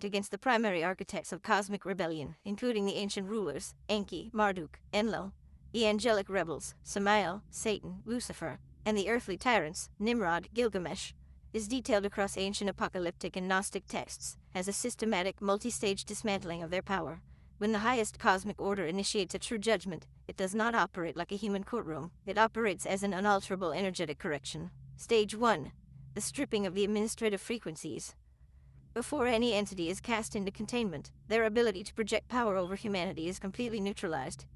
against the primary architects of cosmic rebellion, including the ancient rulers, Enki, Marduk, Enlil, the angelic rebels, Samael, Satan, Lucifer, and the earthly tyrants, Nimrod, Gilgamesh, is detailed across ancient apocalyptic and Gnostic texts as a systematic, multi-stage dismantling of their power. When the highest cosmic order initiates a true judgment, it does not operate like a human courtroom. It operates as an unalterable energetic correction. Stage 1. The stripping of the administrative frequencies. Before any entity is cast into containment, their ability to project power over humanity is completely neutralized.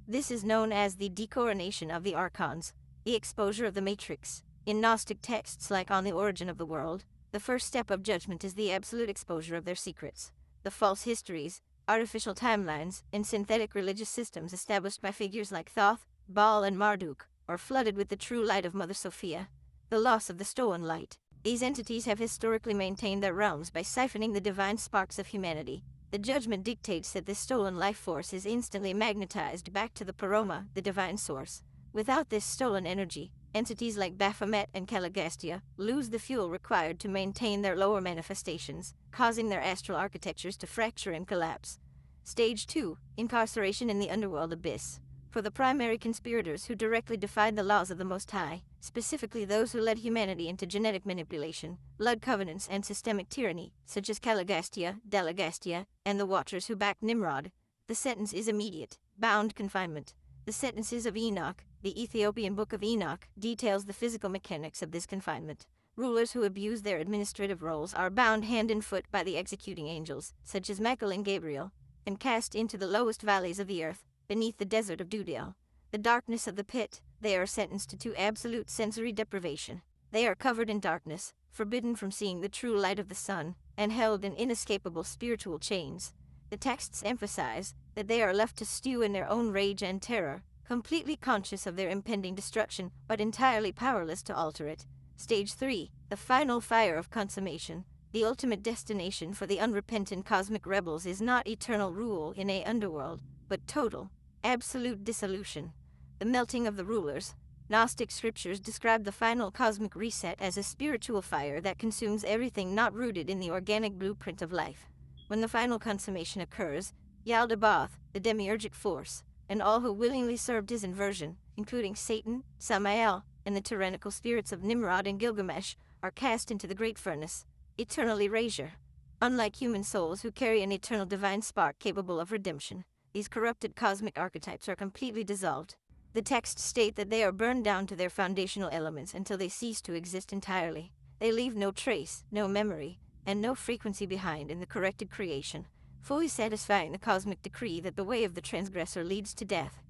This is known as the decoronation of the archons, the exposure of the matrix. In Gnostic texts like On the Origin of the World, the first step of judgment is the absolute exposure of their secrets. The false histories, artificial timelines, and synthetic religious systems established by figures like Thoth, Baal, and Marduk are flooded with the true light of Mother Sophia, the loss of the stolen light. These entities have historically maintained their realms by siphoning the divine sparks of humanity. The judgment dictates that this stolen life force is instantly magnetized back to the Paroma, the divine source. Without this stolen energy, entities like Baphomet and Caligastia lose the fuel required to maintain their lower manifestations, causing their astral architectures to fracture and collapse. Stage 2. Incarceration in the underworld abyss. For the primary conspirators who directly defied the laws of the Most High, specifically those who led humanity into genetic manipulation, blood covenants, and systemic tyranny, such as Caligastia, Delagastia, and the Watchers who backed Nimrod, the sentence is immediate, bound confinement. The sentences of Enoch, the Ethiopian Book of Enoch, details the physical mechanics of this confinement. Rulers who abuse their administrative roles are bound hand and foot by the executing angels, such as Michael and Gabriel, and cast into the lowest valleys of the earth, beneath the desert of Dudiel, the darkness of the pit. They are sentenced to absolute sensory deprivation. They are covered in darkness, forbidden from seeing the true light of the sun, and held in inescapable spiritual chains. The texts emphasize that they are left to stew in their own rage and terror, completely conscious of their impending destruction, but entirely powerless to alter it. Stage 3. The final fire of consummation. The ultimate destination for the unrepentant cosmic rebels is not eternal rule in a underworld, but total, absolute dissolution. The melting of the rulers. Gnostic scriptures describe the final cosmic reset as a spiritual fire that consumes everything not rooted in the organic blueprint of life. When the final consummation occurs, Yaldabaoth, the demiurgic force, and all who willingly served his inversion, including Satan, Samael, and the tyrannical spirits of Nimrod and Gilgamesh, are cast into the great furnace, eternal erasure. Unlike human souls who carry an eternal divine spark capable of redemption, these corrupted cosmic archetypes are completely dissolved. The texts state that they are burned down to their foundational elements until they cease to exist entirely. They leave no trace, no memory, and no frequency behind in the corrected creation, fully satisfying the cosmic decree that the way of the transgressor leads to death,